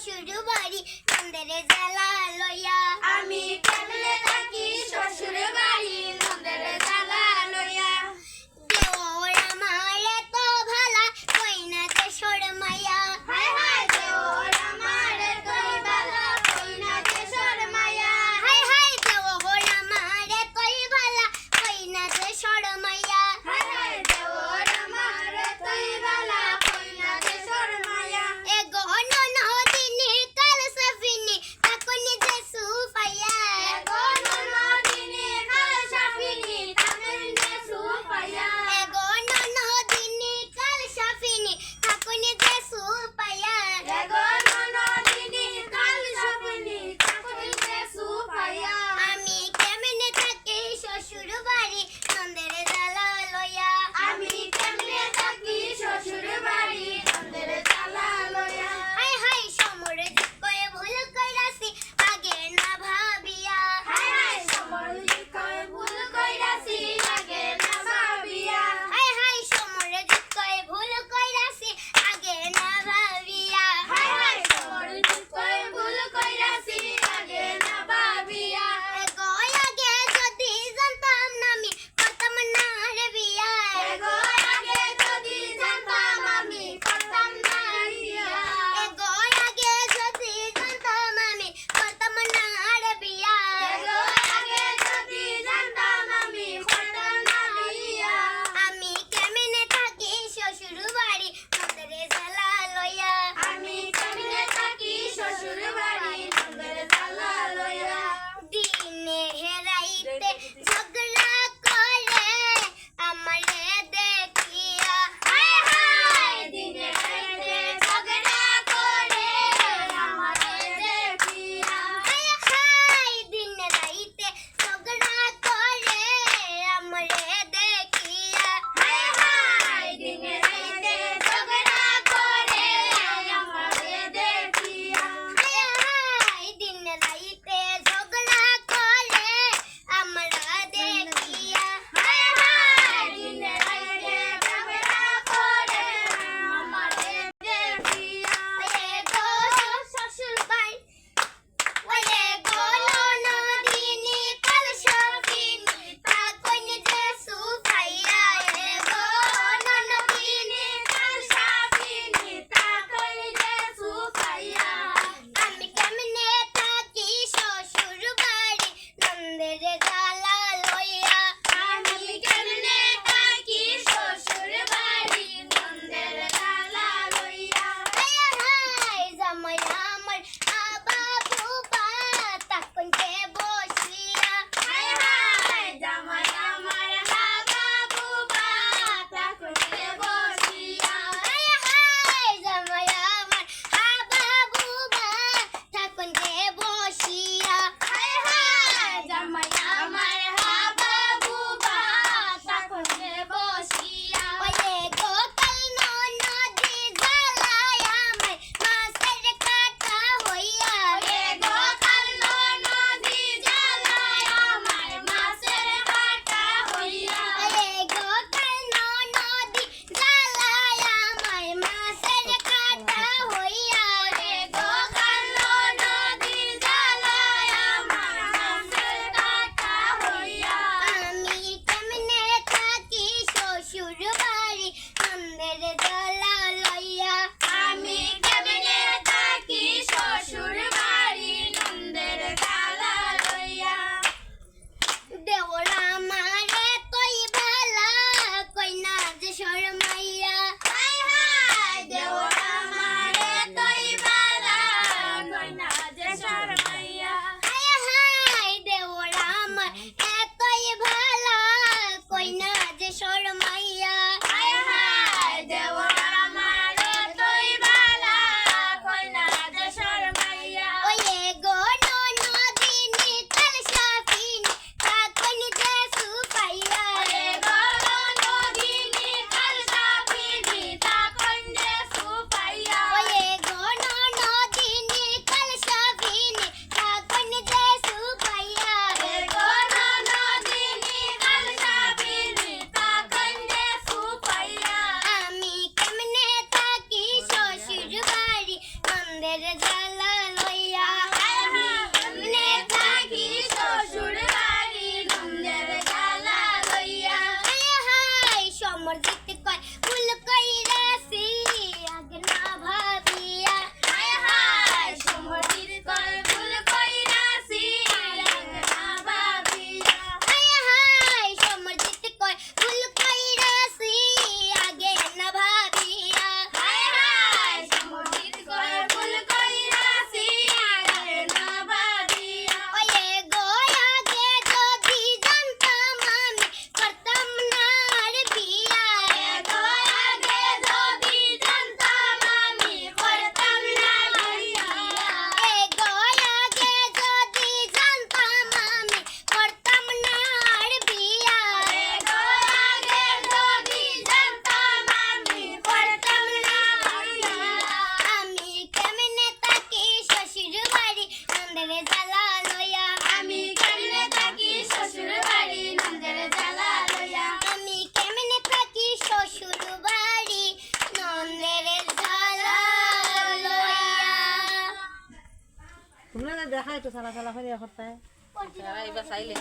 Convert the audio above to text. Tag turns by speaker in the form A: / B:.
A: শ্বশুর বাড়ি নন্দের জ্বালা লইয়া
B: আমি কেমনে থাকি শ্বশুর বাড়ি নন্দের জ্বালা লইয়া
A: দেওর আমার এত ভালা কই না যে শরমাইয়া
B: হায় হায় দেওর আমার কই বালা কই না যে শরমাইয়া
A: হায় হায় দেওর আমার এতই ভালা কই না যে শরমাইয়া
B: হায় হায় দেওর আমার কই বালা কই না যে শরমাইয়া
A: এ গহন নদিনী কাল সফিনী তখন যে জ্বালা লইয়া
B: আমি কেমনে থাকি শ্বশুর বাড়ি নন্দের জ্বালা লইয়া
A: হায় হায় সমরজিৎ কয় ভুল কইরাছি আগে না ভাবিয়া
B: হায় হায় সমরজিৎ কয় ভুল কইরাছি আগে না ভাবিয়া
A: হায় হায় সমরজিৎ কয় ভুল কইরাছি আগে না ভাবিয়া
B: হায় হায় সমরজিৎ কয় ভুল কইরাছি আগে না ভাবিয়া
A: ওয়ে গো আগে যদি জানতাম আমি করতাম না আর বিয়া
B: এগো আগে যদি জানতাম আমি করতাম না বিয়া
A: এ গো আগে যদি জানতাম আমি করতাম না আর বিয়া
B: এগো আগে যদি জানতাম আমি করতাম না বিয়া
A: আমি কেমনে থাকি শ্বশুর বাড়ি নন্দের জ্বালা লইয়া
B: আমি কেমনে থাকি শ্বশুর বাড়ি নন্দের জ্বালা লইয়া
A: আমি কেমনে থাকি শ্বশুর বাড়ি নন্দের জ্বালা লইয়া
C: তোমরা দেখা একটু সালা সালা করে করতে
A: পড়তে
D: এবার চাইলে